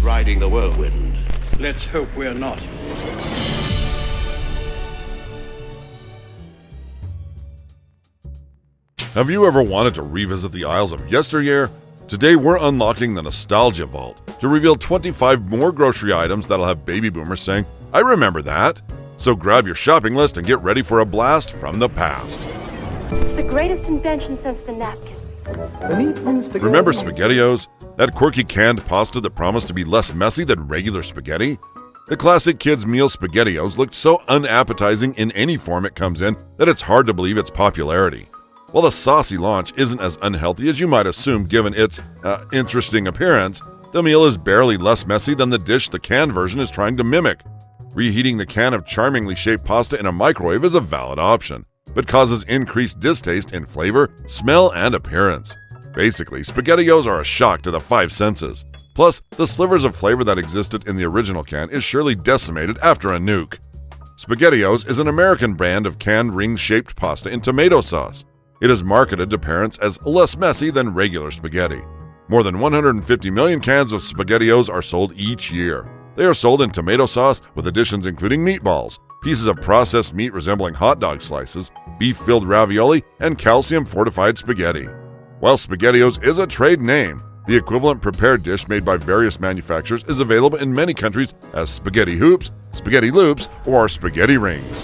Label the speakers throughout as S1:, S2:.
S1: riding the whirlwind.
S2: Let's hope we're not.
S3: Have you ever wanted to revisit the aisles of yesteryear? Today we're unlocking the Nostalgia Vault to reveal 25 more grocery items that'll have baby boomers saying, "I remember that." So grab your shopping list and get ready for a blast from the past.
S4: The greatest invention since the napkin.
S3: Remember SpaghettiOs? That quirky canned pasta that promised to be less messy than regular spaghetti? The classic kids' meal SpaghettiOs looked so unappetizing in any form it comes in that it's hard to believe its popularity. While the saucy launch isn't as unhealthy as you might assume given its interesting appearance, the meal is barely less messy than the dish the canned version is trying to mimic. Reheating the can of charmingly shaped pasta in a microwave is a valid option, but causes increased distaste in flavor, smell, and appearance. Basically, SpaghettiOs are a shock to the five senses. Plus, the slivers of flavor that existed in the original can is surely decimated after a nuke. SpaghettiOs is an American brand of canned ring-shaped pasta in tomato sauce. It is marketed to parents as less messy than regular spaghetti. More than 150 million cans of SpaghettiOs are sold each year. They are sold in tomato sauce with additions including meatballs, pieces of processed meat resembling hot dog slices, beef-filled ravioli, and calcium-fortified spaghetti. While SpaghettiOs is a trade name, the equivalent prepared dish made by various manufacturers is available in many countries as spaghetti hoops, spaghetti loops, or spaghetti rings.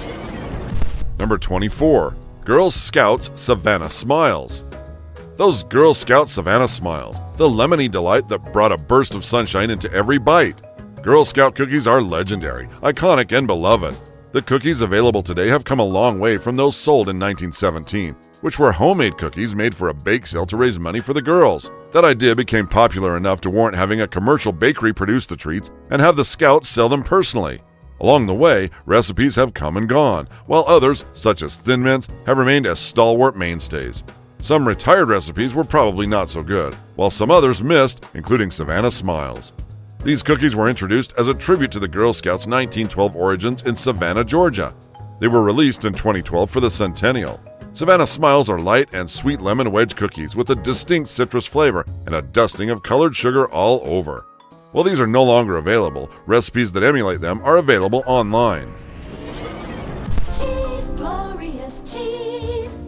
S3: Number 24. Girl Scouts Savannah Smiles. Those Girl Scout Savannah Smiles, the lemony delight that brought a burst of sunshine into every bite. Girl Scout cookies are legendary, iconic, and beloved. The cookies available today have come a long way from those sold in 1917, which were homemade cookies made for a bake sale to raise money for the girls. That idea became popular enough to warrant having a commercial bakery produce the treats and have the Scouts sell them personally. Along the way, recipes have come and gone, while others, such as Thin Mints, have remained as stalwart mainstays. Some retired recipes were probably not so good, while some others missed, including Savannah Smiles. These cookies were introduced as a tribute to the Girl Scouts' 1912 origins in Savannah, Georgia. They were released in 2012 for the centennial. Savannah Smiles are light and sweet lemon wedge cookies with a distinct citrus flavor and a dusting of colored sugar all over. While these are no longer available, recipes that emulate them are available online.
S5: Cheese, glorious cheese.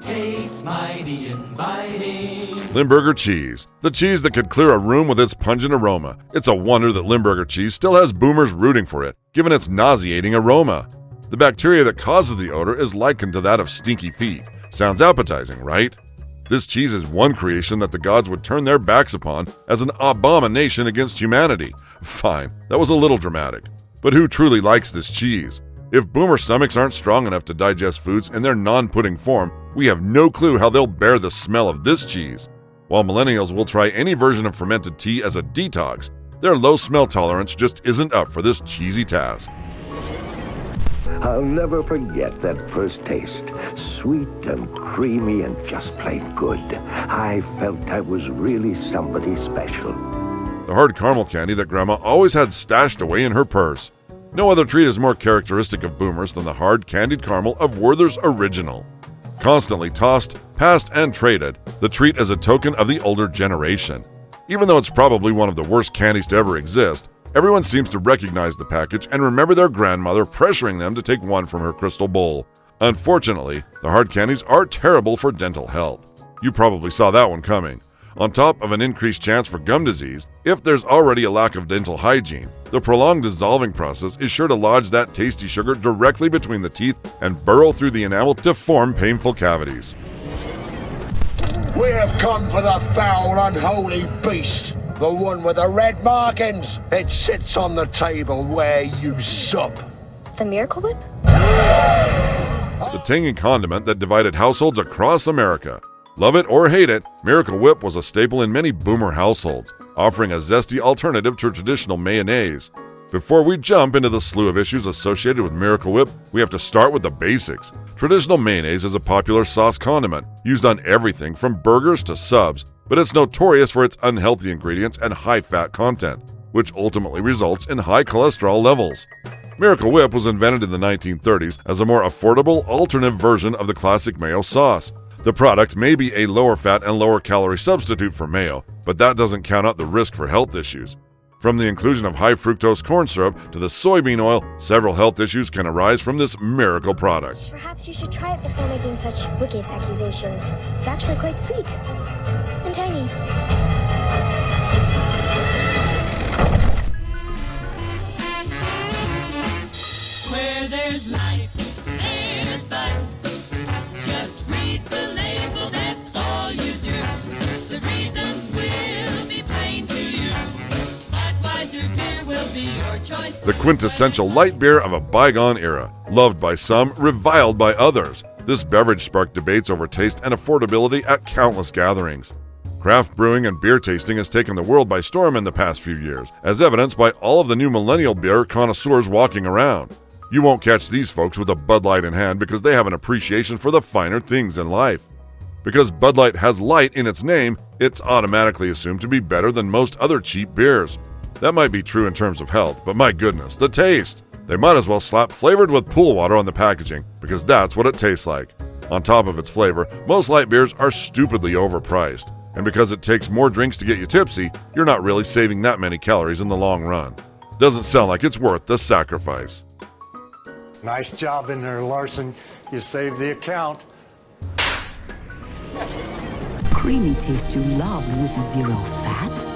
S5: Tastes mighty inviting.
S3: Limburger cheese, the cheese that could clear a room with its pungent aroma. It's a wonder that Limburger cheese still has boomers rooting for it, given its nauseating aroma. The bacteria that causes the odor is likened to that of stinky feet. Sounds appetizing, right? This cheese is one creation that the gods would turn their backs upon as an abomination against humanity. Fine, that was a little dramatic. But who truly likes this cheese? If boomer stomachs aren't strong enough to digest foods in their non-pudding form, we have no clue how they'll bear the smell of this cheese. While millennials will try any version of fermented tea as a detox, their low smell tolerance just isn't up for this cheesy task.
S6: I'll never forget that first taste. Sweet and creamy and just plain good. I felt I was really somebody special.
S3: The hard caramel candy that Grandma always had stashed away in her purse. No other treat is more characteristic of boomers than the hard candied caramel of Werther's Original. Constantly tossed, passed, and traded, the treat is a token of the older generation. Even though it's probably one of the worst candies to ever exist, everyone seems to recognize the package and remember their grandmother pressuring them to take one from her crystal bowl. Unfortunately, the hard candies are terrible for dental health. You probably saw that one coming. On top of an increased chance for gum disease, if there's already a lack of dental hygiene, the prolonged dissolving process is sure to lodge that tasty sugar directly between the teeth and burrow through the enamel to form painful cavities.
S7: We have come for the foul, unholy beast. The one with the red markings. It sits on the table where you sup.
S5: The Miracle Whip?
S3: The tangy condiment that divided households across America. Love it or hate it, Miracle Whip was a staple in many boomer households, offering a zesty alternative to traditional mayonnaise. Before we jump into the slew of issues associated with Miracle Whip, we have to start with the basics. Traditional mayonnaise is a popular sauce condiment, used on everything from burgers to subs, but it's notorious for its unhealthy ingredients and high fat content, which ultimately results in high cholesterol levels. Miracle Whip was invented in the 1930s as a more affordable, alternative version of the classic mayo sauce. The product may be a lower fat and lower calorie substitute for mayo, but that doesn't count out the risk for health issues. From the inclusion of high fructose corn syrup to the soybean oil, several health issues can arise from this miracle product.
S5: Perhaps you should try it before making such wicked accusations. It's actually quite sweet and tangy.
S1: Where there's life, there's fun. Just read the label, that's all you do. The reasons will be plain to you. Budweiser beer will be your choice.
S3: The quintessential light beer of a bygone era, loved by some, reviled by others. This beverage sparked debates over taste and affordability at countless gatherings. Craft brewing and beer tasting has taken the world by storm in the past few years, as evidenced by all of the new millennial beer connoisseurs walking around. You won't catch these folks with a Bud Light in hand because they have an appreciation for the finer things in life. Because Bud Light has light in its name, it's automatically assumed to be better than most other cheap beers. That might be true in terms of health, but my goodness, the taste! They might as well slap flavored with pool water on the packaging, because that's what it tastes like. On top of its flavor, most light beers are stupidly overpriced. And because it takes more drinks to get you tipsy, you're not really saving that many calories in the long run. Doesn't sound like it's worth the sacrifice.
S8: Nice job in there, Larson. You saved the account.
S9: Creamy taste you love with zero fat.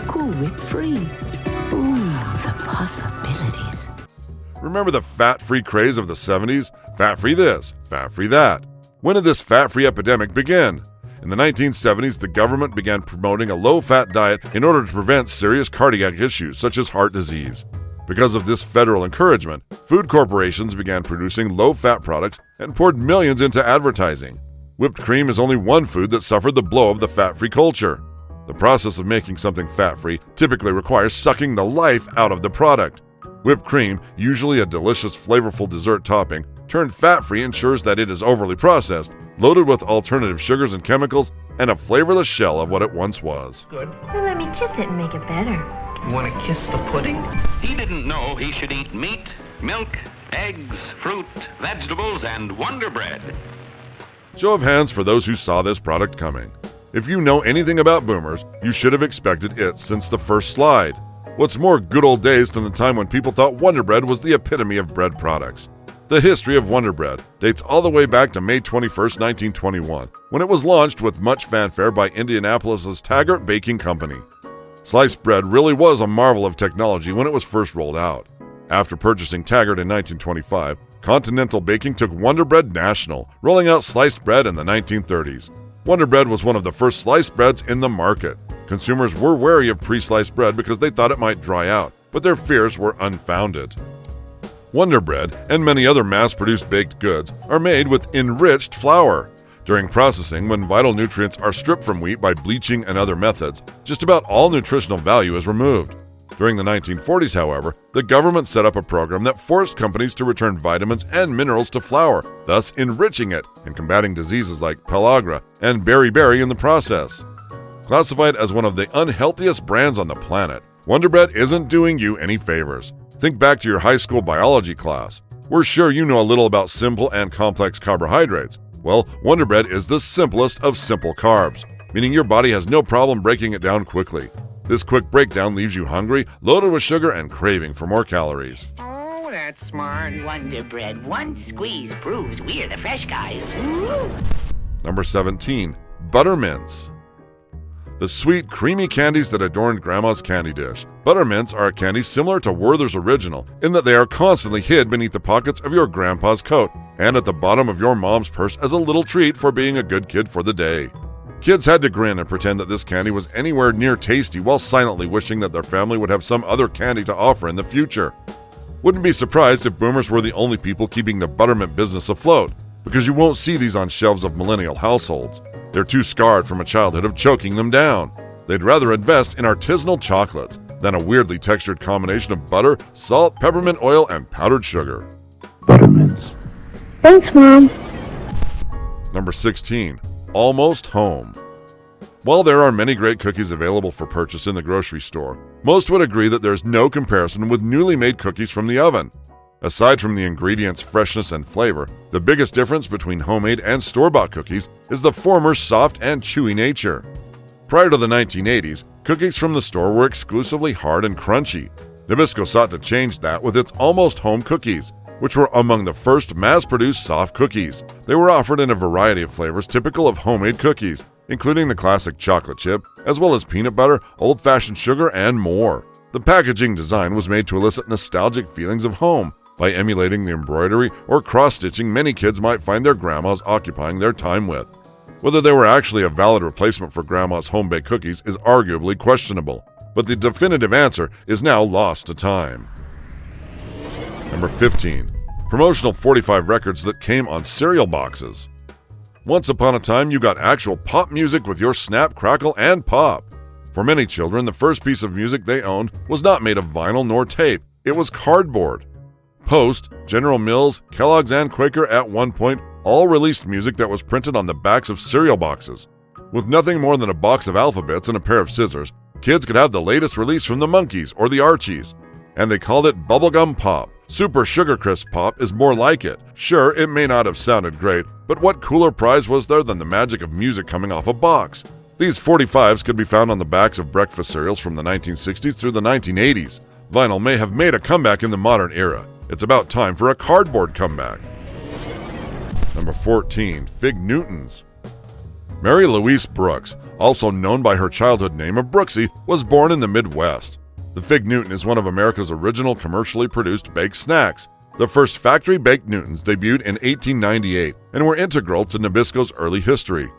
S9: Cool whip free. Ooh, the possibilities.
S3: Remember the fat-free craze of the 70s? Fat-free this, fat-free that. When did this fat-free epidemic begin? In the 1970s, the government began promoting a low-fat diet in order to prevent serious cardiac issues such as heart disease. Because of this federal encouragement, food corporations began producing low-fat products and poured millions into advertising. Whipped cream is only one food that suffered the blow of the fat-free culture. The process of making something fat-free typically requires sucking the life out of the product. Whipped cream, usually a delicious, flavorful dessert topping, turned fat-free ensures that it is overly processed, loaded with alternative sugars and chemicals, and a flavorless shell of what it once was.
S10: Good.
S11: Well, let me kiss it and make it better.
S10: You want to kiss the pudding?
S12: He didn't know he should eat meat, milk, eggs, fruit, vegetables, and Wonder Bread.
S3: Show of hands for those who saw this product coming. If you know anything about boomers, you should have expected it since the first slide. What's more good old days than the time when people thought Wonder Bread was the epitome of bread products? The history of Wonder Bread dates all the way back to May 21, 1921, when it was launched with much fanfare by Indianapolis's Taggart Baking Company. Sliced bread really was a marvel of technology when it was first rolled out. After purchasing Taggart in 1925, Continental Baking took Wonder Bread national, rolling out sliced bread in the 1930s. Wonder Bread was one of the first sliced breads in the market. Consumers were wary of pre-sliced bread because they thought it might dry out, but their fears were unfounded. Wonder Bread and many other mass-produced baked goods are made with enriched flour. During processing, when vital nutrients are stripped from wheat by bleaching and other methods, just about all nutritional value is removed. During the 1940s, however, the government set up a program that forced companies to return vitamins and minerals to flour, thus enriching it and combating diseases like pellagra and beriberi in the process. Classified as one of the unhealthiest brands on the planet, Wonder Bread isn't doing you any favors. Think back to your high school biology class. We're sure you know a little about simple and complex carbohydrates. Well, Wonder Bread is the simplest of simple carbs, meaning your body has no problem breaking it down quickly. This quick breakdown leaves you hungry, loaded with sugar, and craving for more calories.
S13: Oh, that's smart. Wonder Bread. One squeeze proves we're the fresh guys.
S3: Number 17. Buttermints. The sweet, creamy candies that adorned Grandma's candy dish. Buttermints are a candy similar to Werther's Original in that they are constantly hid beneath the pockets of your grandpa's coat and at the bottom of your mom's purse as a little treat for being a good kid for the day. Kids had to grin and pretend that this candy was anywhere near tasty while silently wishing that their family would have some other candy to offer in the future. Wouldn't be surprised if boomers were the only people keeping the buttermint business afloat, because you won't see these on shelves of millennial households. They're too scarred from a childhood of choking them down. They'd rather invest in artisanal chocolates than a weirdly textured combination of butter, salt, peppermint oil, and powdered sugar.
S9: Buttermints.
S4: Thanks, Mom.
S3: Number 16. Almost Home. While there are many great cookies available for purchase in the grocery store, most would agree that there's no comparison with newly made cookies from the oven. Aside from the ingredients' freshness and flavor, the biggest difference between homemade and store-bought cookies is the former's soft and chewy nature. Prior to the 1980s, cookies from the store were exclusively hard and crunchy. Nabisco sought to change that with its almost home cookies, which were among the first mass-produced soft cookies. They were offered in a variety of flavors typical of homemade cookies, including the classic chocolate chip, as well as peanut butter, old-fashioned sugar, and more. The packaging design was made to elicit nostalgic feelings of home. By emulating the embroidery or cross-stitching many kids might find their grandmas occupying their time with. Whether they were actually a valid replacement for grandma's home-baked cookies is arguably questionable, but the definitive answer is now lost to time. Number 15. Promotional 45 records that came on cereal boxes. Once upon a time, you got actual pop music with your Snap, Crackle, and Pop. For many children, the first piece of music they owned was not made of vinyl nor tape. It was cardboard. Post, General Mills, Kellogg's, and Quaker at one point all released music that was printed on the backs of cereal boxes. With nothing more than a box of alphabets and a pair of scissors, kids could have the latest release from the Monkees or the Archies. And they called it Bubblegum Pop. Super Sugar Crisp Pop is more like it. Sure, it may not have sounded great, but what cooler prize was there than the magic of music coming off a box? These 45s could be found on the backs of breakfast cereals from the 1960s through the 1980s. Vinyl may have made a comeback in the modern era. It's about time for a cardboard comeback. Number 14. Fig Newtons. Mary Louise Brooks, also known by her childhood name of Brooksy, was born in the Midwest. The Fig Newton is one of America's original commercially produced baked snacks. The first factory-baked Newtons debuted in 1898 and were integral to Nabisco's early history.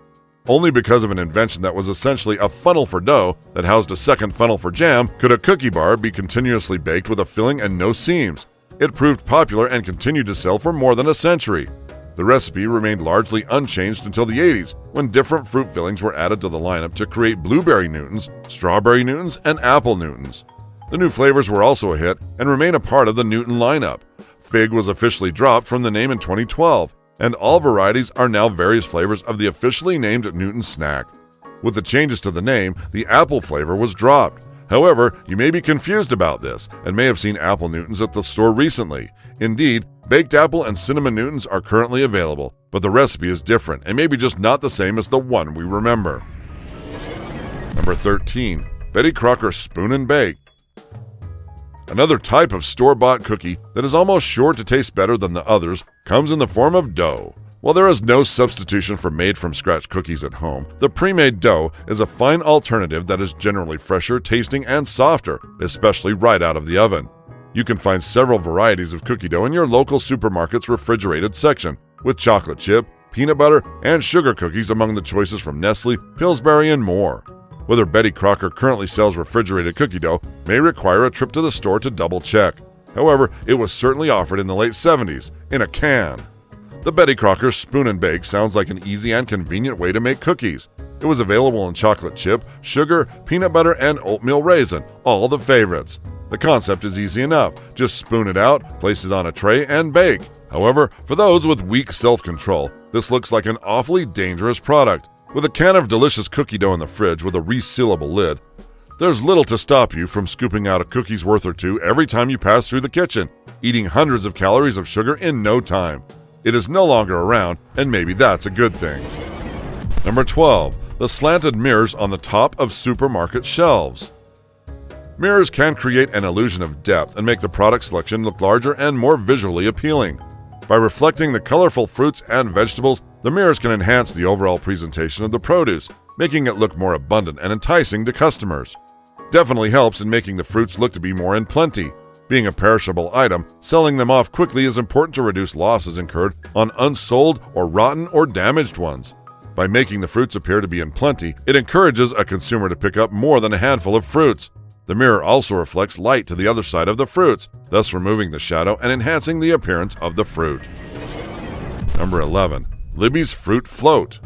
S3: Only because of an invention that was essentially a funnel for dough that housed a second funnel for jam could a cookie bar be continuously baked with a filling and no seams. It proved popular and continued to sell for more than a century. The recipe remained largely unchanged until the 80s, when different fruit fillings were added to the lineup to create blueberry Newtons, strawberry Newtons, and apple Newtons. The new flavors were also a hit and remain a part of the Newton lineup. Fig was officially dropped from the name in 2012, and all varieties are now various flavors of the officially named Newton snack. With the changes to the name, the apple flavor was dropped. However, you may be confused about this and may have seen apple Newtons at the store recently. Indeed, baked apple and cinnamon Newtons are currently available, but the recipe is different and maybe just not the same as the one we remember. Number 13. Betty Crocker Spoon and Bake. Another type of store-bought cookie that is almost sure to taste better than the others comes in the form of dough. While there is no substitution for made-from-scratch cookies at home, the pre-made dough is a fine alternative that is generally fresher, tasting, and softer, especially right out of the oven. You can find several varieties of cookie dough in your local supermarket's refrigerated section, with chocolate chip, peanut butter, and sugar cookies among the choices from Nestle, Pillsbury, and more. Whether Betty Crocker currently sells refrigerated cookie dough may require a trip to the store to double-check. However, it was certainly offered in the late 70s, in a can. The Betty Crocker Spoon and Bake sounds like an easy and convenient way to make cookies. It was available in chocolate chip, sugar, peanut butter, and oatmeal raisin, all the favorites. The concept is easy enough. Just spoon it out, place it on a tray, and bake. However, for those with weak self-control, this looks like an awfully dangerous product. With a can of delicious cookie dough in the fridge with a resealable lid, there's little to stop you from scooping out a cookie's worth or two every time you pass through the kitchen, eating hundreds of calories of sugar in no time. It is no longer around, and maybe that's a good thing. Number 12. The slanted mirrors on the top of supermarket shelves. Mirrors can create an illusion of depth and make the product selection look larger and more visually appealing. By reflecting the colorful fruits and vegetables, the mirrors can enhance the overall presentation of the produce, making it look more abundant and enticing to customers. Definitely helps in making the fruits look to be more in plenty. Being a perishable item, selling them off quickly is important to reduce losses incurred on unsold or rotten or damaged ones. By making the fruits appear to be in plenty, it encourages a consumer to pick up more than a handful of fruits. The mirror also reflects light to the other side of the fruits, thus removing the shadow and enhancing the appearance of the fruit. Number 11. Libby's Fruit Float.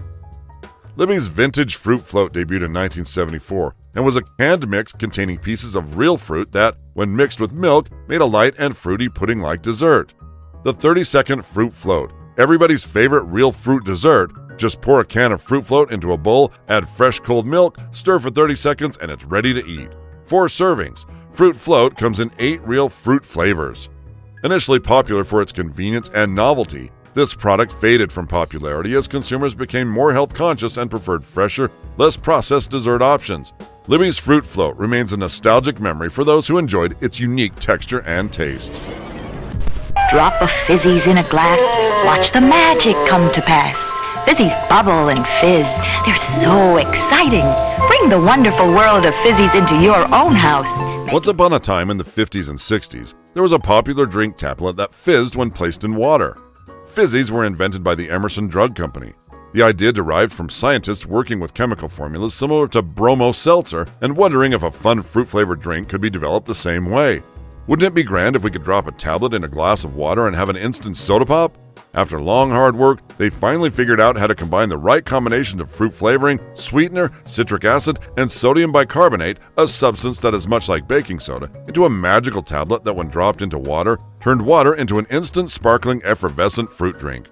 S3: Libby's Vintage Fruit Float debuted in 1974 and was a canned mix containing pieces of real fruit that, when mixed with milk, made a light and fruity pudding-like dessert. The 30-second Fruit Float, everybody's favorite real fruit dessert. Just pour a can of fruit float into a bowl, add fresh cold milk, stir for 30 seconds, and it's ready to eat. 4 servings. Fruit Float comes in 8 real fruit flavors. Initially popular for its convenience and novelty, this product faded from popularity as consumers became more health conscious and preferred fresher, less processed dessert options. Libby's Fruit Float remains a nostalgic memory for those who enjoyed its unique texture and taste.
S9: Drop of fizzies in a glass, watch the magic come to pass. Fizzies bubble and fizz, they're so exciting. Bring the wonderful world of fizzies into your own house.
S3: Once upon a time in the 50s and 60s, there was a popular drink tablet that fizzed when placed in water. Fizzies were invented by the Emerson Drug Company. The idea derived from scientists working with chemical formulas similar to bromo seltzer and wondering if a fun fruit-flavored drink could be developed the same way. Wouldn't it be grand if we could drop a tablet in a glass of water and have an instant soda pop? After long hard work, they finally figured out how to combine the right combination of fruit flavoring, sweetener, citric acid, and sodium bicarbonate, a substance that is much like baking soda, into a magical tablet that when dropped into water, turned water into an instant sparkling effervescent fruit drink.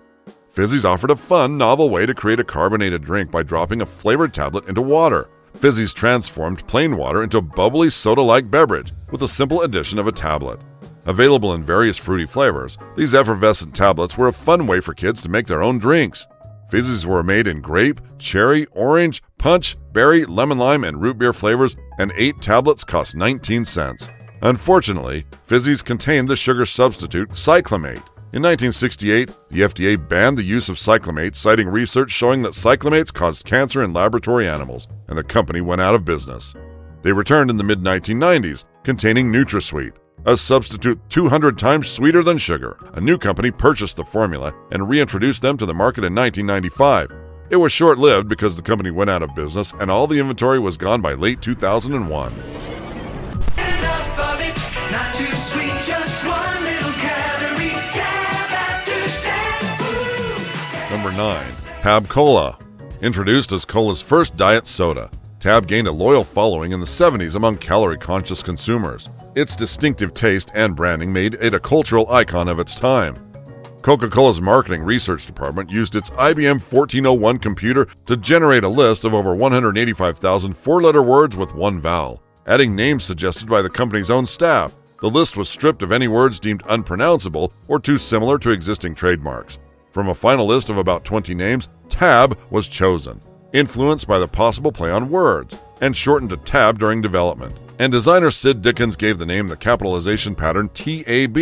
S3: Fizzies offered a fun, novel way to create a carbonated drink by dropping a flavored tablet into water. Fizzies transformed plain water into a bubbly soda-like beverage with a simple addition of a tablet. Available in various fruity flavors, these effervescent tablets were a fun way for kids to make their own drinks. Fizzies were made in grape, cherry, orange, punch, berry, lemon lime, and root beer flavors, and 8 tablets cost 19 cents. Unfortunately, Fizzies contained the sugar substitute cyclamate. In 1968, the FDA banned the use of cyclamate, citing research showing that cyclamates caused cancer in laboratory animals, and the company went out of business. They returned in the mid-1990s, containing NutraSweet, a substitute 200 times sweeter than sugar. A new company purchased the formula and reintroduced them to the market in 1995. It was short-lived because the company went out of business and all the inventory was gone by late 2001.
S1: Enough of it, not too sweet, just one little calorie. Jab after jab.
S3: Number 9. Tab Cola. Introduced as Cola's first diet soda, Tab gained a loyal following in the 70s among calorie-conscious consumers. Its distinctive taste and branding made it a cultural icon of its time. Coca-Cola's marketing research department used its IBM 1401 computer to generate a list of over 185,000 four-letter words with one vowel, adding names suggested by the company's own staff. The list was stripped of any words deemed unpronounceable or too similar to existing trademarks. From a final list of about 20 names, Tab was chosen, influenced by the possible play on words, and shortened to Tab during development. And designer Sid Dickens gave the name the capitalization pattern TAB,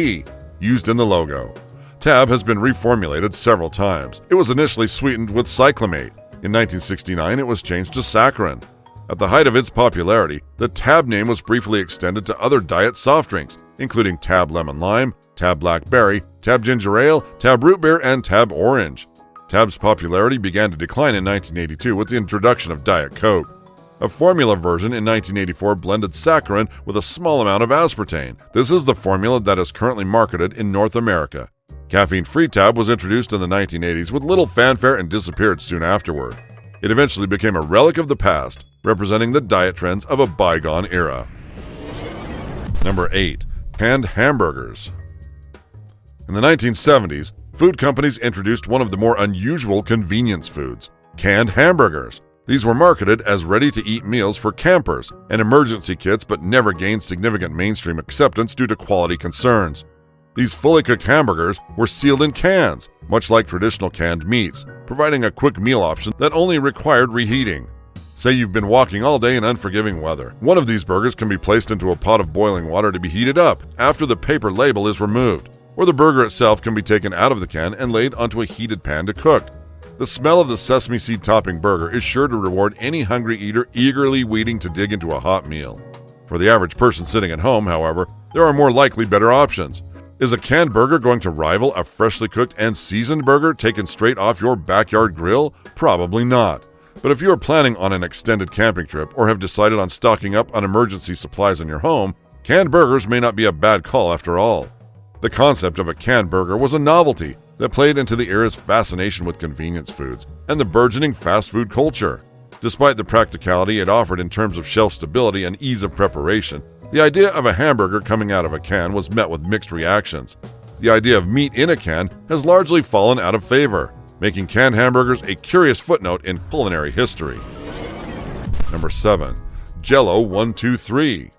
S3: used in the logo. Tab has been reformulated several times. It was initially sweetened with cyclamate. In 1969, it was changed to saccharin. At the height of its popularity, the Tab name was briefly extended to other diet soft drinks, including Tab Lemon Lime, Tab Blackberry, Tab Ginger Ale, Tab Root Beer, and Tab Orange. Tab's popularity began to decline in 1982 with the introduction of Diet Coke. A formula version in 1984 blended saccharin with a small amount of aspartame. This is the formula that is currently marketed in North America. Caffeine-free Tab was introduced in the 1980s with little fanfare and disappeared soon afterward. It eventually became a relic of the past, representing the diet trends of a bygone era. Number 8. Canned hamburgers. In the 1970s, food companies introduced one of the more unusual convenience foods, canned hamburgers. These were marketed as ready-to-eat meals for campers and emergency kits but never gained significant mainstream acceptance due to quality concerns. These fully cooked hamburgers were sealed in cans, much like traditional canned meats, providing a quick meal option that only required reheating. Say you've been walking all day in unforgiving weather. One of these burgers can be placed into a pot of boiling water to be heated up after the paper label is removed, or the burger itself can be taken out of the can and laid onto a heated pan to cook. The smell of the sesame seed topping burger is sure to reward any hungry eater eagerly waiting to dig into a hot meal. For the average person sitting at home, however, there are more likely better options. Is a canned burger going to rival a freshly cooked and seasoned burger taken straight off your backyard grill? Probably not. But if you are planning on an extended camping trip or have decided on stocking up on emergency supplies in your home, canned burgers may not be a bad call after all. The concept of a canned burger was a novelty that played into the era's fascination with convenience foods and the burgeoning fast food culture. Despite the practicality it offered in terms of shelf stability and ease of preparation, the idea of a hamburger coming out of a can was met with mixed reactions. The idea of meat in a can has largely fallen out of favor, making canned hamburgers a curious footnote in culinary history. Number 7. Jell-O 1-2-3.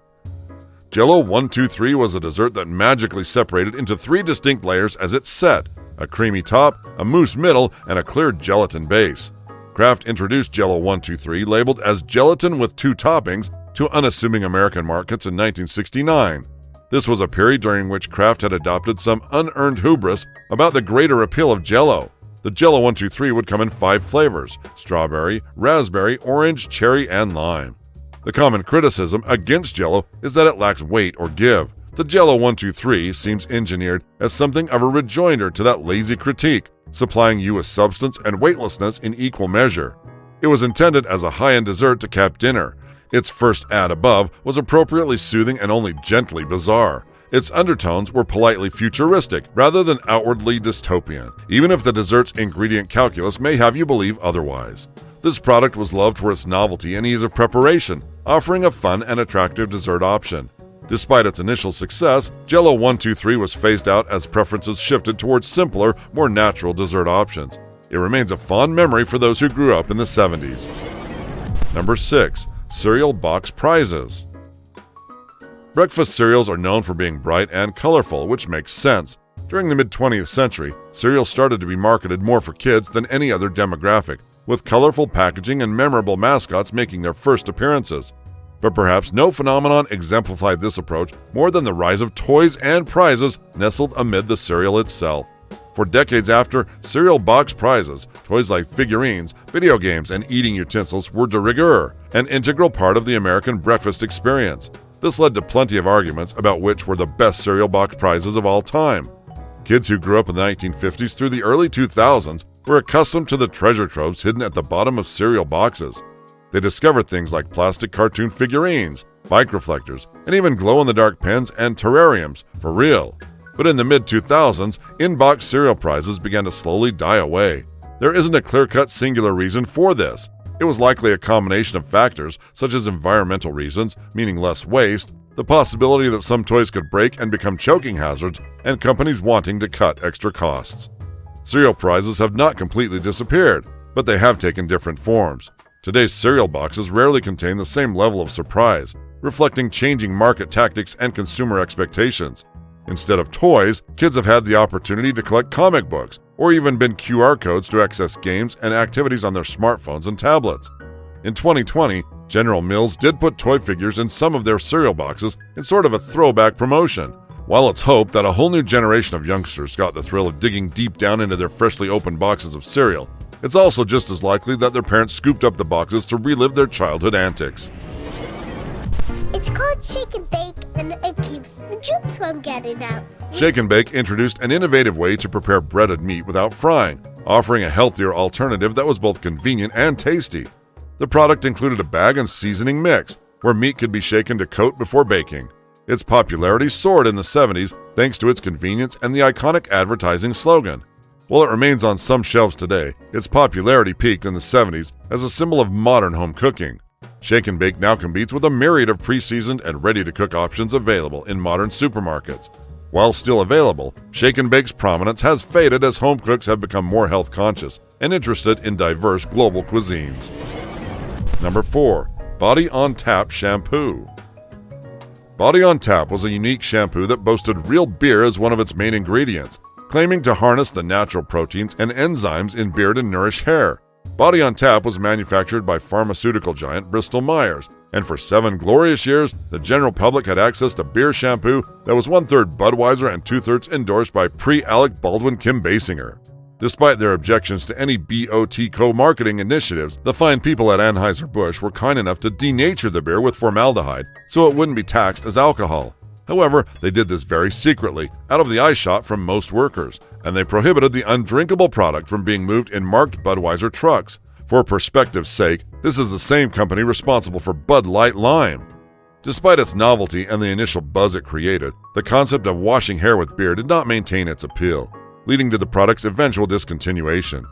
S3: Jell-O 1-2-3 was a dessert that magically separated into 3 distinct layers as it set: a creamy top, a mousse middle, and a clear gelatin base. Kraft introduced Jell-O 1-2-3 labeled as gelatin with 2 toppings to unassuming American markets in 1969. This was a period during which Kraft had adopted some unearned hubris about the greater appeal of Jell-O. The Jell-O 123 would come in 5 flavors: strawberry, raspberry, orange, cherry, and lime. The common criticism against Jell-O is that it lacks weight or give. The Jell-O 123 seems engineered as something of a rejoinder to that lazy critique, supplying you with substance and weightlessness in equal measure. It was intended as a high-end dessert to cap dinner. Its first ad above was appropriately soothing and only gently bizarre. Its undertones were politely futuristic rather than outwardly dystopian, even if the dessert's ingredient calculus may have you believe otherwise. This product was loved for its novelty and ease of preparation, offering a fun and attractive dessert option. Despite its initial success, Jell-O 123 was phased out as preferences shifted towards simpler, more natural dessert options. It remains a fond memory for those who grew up in the 70s. Number 6. Cereal Box Prizes. Breakfast cereals are known for being bright and colorful, which makes sense. During the mid-20th century, cereal started to be marketed more for kids than any other demographic, with colorful packaging and memorable mascots making their first appearances. But perhaps no phenomenon exemplified this approach more than the rise of toys and prizes nestled amid the cereal itself. For decades after, cereal box prizes, toys like figurines, video games, and eating utensils were de rigueur, an integral part of the American breakfast experience. This led to plenty of arguments about which were the best cereal box prizes of all time. Kids who grew up in the 1950s through the early 2000s were accustomed to the treasure troves hidden at the bottom of cereal boxes. They discovered things like plastic cartoon figurines, bike reflectors, and even glow-in-the-dark pens and terrariums, for real. But in the mid-2000s, in-box cereal prizes began to slowly die away. There isn't a clear-cut singular reason for this. It was likely a combination of factors, such as environmental reasons, meaning less waste, the possibility that some toys could break and become choking hazards, and companies wanting to cut extra costs. Cereal prizes have not completely disappeared, but they have taken different forms. Today's cereal boxes rarely contain the same level of surprise, reflecting changing market tactics and consumer expectations. Instead of toys, kids have had the opportunity to collect comic books, or even been QR codes to access games and activities on their smartphones and tablets. In 2020, General Mills did put toy figures in some of their cereal boxes in sort of a throwback promotion. While it's hoped that a whole new generation of youngsters got the thrill of digging deep down into their freshly opened boxes of cereal, it's also just as likely that their parents scooped up the boxes to relive their childhood antics.
S14: It's called Shake and Bake, and it keeps the juice from getting out.
S3: Shake and Bake introduced an innovative way to prepare breaded meat without frying, offering a healthier alternative that was both convenient and tasty. The product included a bag and seasoning mix, where meat could be shaken to coat before baking. Its popularity soared in the 70s thanks to its convenience and the iconic advertising slogan. While it remains on some shelves today, its popularity peaked in the 70s as a symbol of modern home cooking. Shake and Bake now competes with a myriad of pre-seasoned and ready-to-cook options available in modern supermarkets. While still available, Shake and Bake's prominence has faded as home cooks have become more health-conscious and interested in diverse global cuisines. Number 4. Body on Tap Shampoo. Body on Tap was a unique shampoo that boasted real beer as one of its main ingredients, claiming to harness the natural proteins and enzymes in beer to nourish hair. Body on Tap was manufactured by pharmaceutical giant Bristol Myers, and for 7 glorious years, the general public had access to beer shampoo that was 1/3 Budweiser and 2/3 endorsed by pre-Alec Baldwin Kim Basinger. Despite their objections to any BOT co-marketing initiatives, the fine people at Anheuser-Busch were kind enough to denature the beer with formaldehyde so it wouldn't be taxed as alcohol. However, they did this very secretly, out of the eyeshot from most workers, and they prohibited the undrinkable product from being moved in marked Budweiser trucks. For perspective's sake, this is the same company responsible for Bud Light Lime. Despite its novelty and the initial buzz it created, the concept of washing hair with beer did not maintain its appeal, leading to the product's eventual discontinuation.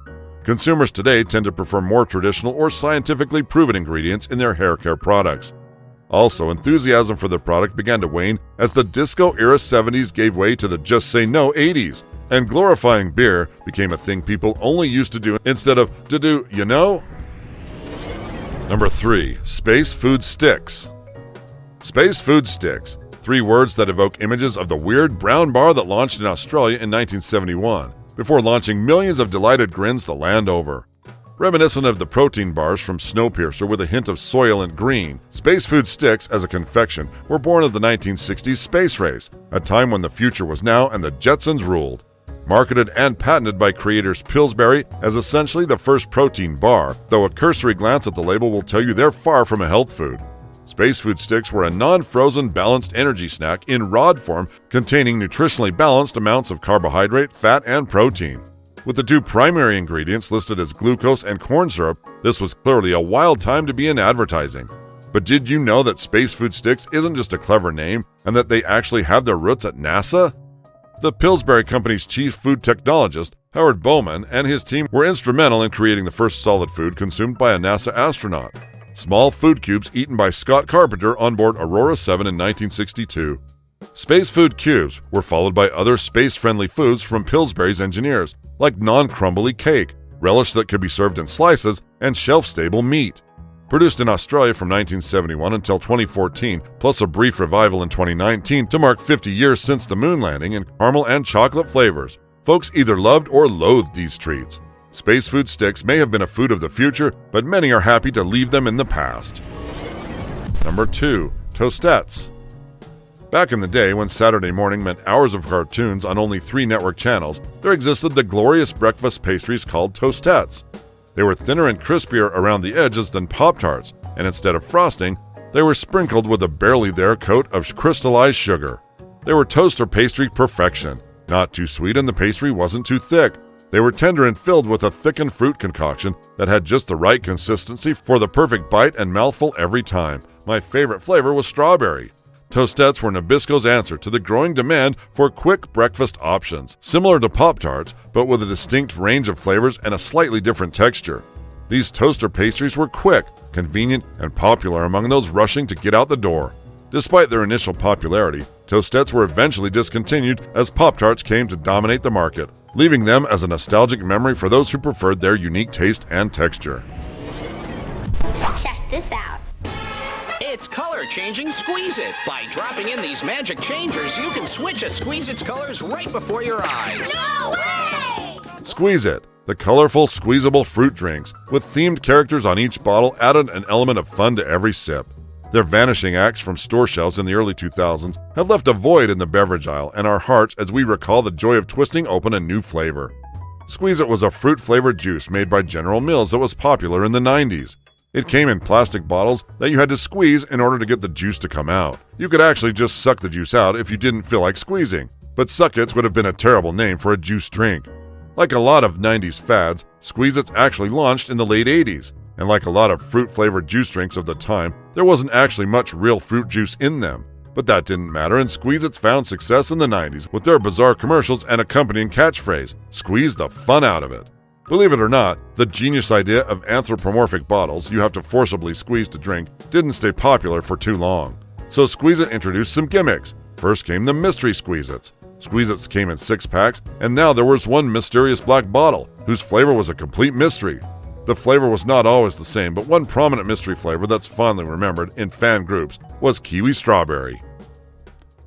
S3: Consumers today tend to prefer more traditional or scientifically proven ingredients in their hair care products. Also, enthusiasm for the product began to wane as the disco-era 70s gave way to the just say no 80s, and glorifying beer became a thing people only used to do instead of to do, you know? Number 3. Space Food Sticks. Space Food Sticks, 3 words that evoke images of the weird brown bar that launched in Australia in 1971, before launching millions of delighted grins the land over. Reminiscent of the protein bars from Snowpiercer with a hint of Soylent Green, Space Food Sticks as a confection were born of the 1960s space race, a time when the future was now and the Jetsons ruled. Marketed and patented by creators Pillsbury as essentially the first protein bar, though a cursory glance at the label will tell you they're far from a health food. Space Food Sticks were a non-frozen balanced energy snack in rod form containing nutritionally balanced amounts of carbohydrate, fat, and protein. With the two primary ingredients listed as glucose and corn syrup, this was clearly a wild time to be in advertising. But did you know that Space Food Sticks isn't just a clever name and that they actually have their roots at NASA? The Pillsbury Company's chief food technologist, Howard Bowman, and his team were instrumental in creating the first solid food consumed by a NASA astronaut. Small food cubes eaten by Scott Carpenter on board Aurora 7 in 1962. Space Food Cubes were followed by other space-friendly foods from Pillsbury's engineers, like non-crumbly cake, relish that could be served in slices, and shelf-stable meat. Produced in Australia from 1971 until 2014, plus a brief revival in 2019 to mark 50 years since the moon landing in caramel and chocolate flavors, folks either loved or loathed these treats. Space Food Sticks may have been a food of the future, but many are happy to leave them in the past. Number 2. Toastettes. Back in the day, when Saturday morning meant hours of cartoons on only 3 network channels, there existed the glorious breakfast pastries called Toastettes. They were thinner and crispier around the edges than Pop-Tarts, and instead of frosting, they were sprinkled with a barely there coat of crystallized sugar. They were toaster pastry perfection. Not too sweet and the pastry wasn't too thick. They were tender and filled with a thickened fruit concoction that had just the right consistency for the perfect bite and mouthful every time. My favorite flavor was strawberry. Toastettes were Nabisco's answer to the growing demand for quick breakfast options, similar to Pop-Tarts, but with a distinct range of flavors and a slightly different texture. These toaster pastries were quick, convenient, and popular among those rushing to get out the door. Despite their initial popularity, Toastettes were eventually discontinued as Pop-Tarts came to dominate the market, leaving them as a nostalgic memory for those who preferred their unique taste and texture.
S14: Check this out.
S10: It's color changing Squeeze It. By dropping in these magic changers, you can switch a Squeeze It's colors right before your eyes.
S14: No way!
S3: Squeeze It, the colorful, squeezable fruit drinks with themed characters on each bottle added an element of fun to every sip. Their vanishing acts from store shelves in the early 2000s have left a void in the beverage aisle and our hearts as we recall the joy of twisting open a new flavor. Squeeze It was a fruit-flavored juice made by General Mills that was popular in the 90s. It came in plastic bottles that you had to squeeze in order to get the juice to come out. You could actually just suck the juice out if you didn't feel like squeezing, but Suck-Its would have been a terrible name for a juice drink. Like a lot of 90s fads, Squeeze-Its actually launched in the late 80s, and like a lot of fruit-flavored juice drinks of the time, there wasn't actually much real fruit juice in them. But that didn't matter, and Squeeze-Its found success in the 90s with their bizarre commercials and accompanying catchphrase, "Squeeze the fun out of it." Believe it or not, the genius idea of anthropomorphic bottles you have to forcibly squeeze to drink didn't stay popular for too long. So Squeeze-It introduced some gimmicks. First came the mystery Squeeze-Its. Squeeze-Its came in 6-packs, and now there was one mysterious black bottle, whose flavor was a complete mystery. The flavor was not always the same, but one prominent mystery flavor that's fondly remembered in fan groups was kiwi strawberry.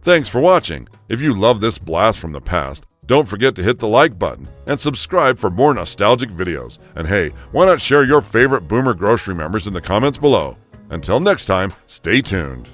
S3: Thanks for watching. If you love this blast from the past, don't forget to hit the like button and subscribe for more nostalgic videos. And hey, why not share your favorite Boomer grocery memories in the comments below? Until next time, stay tuned.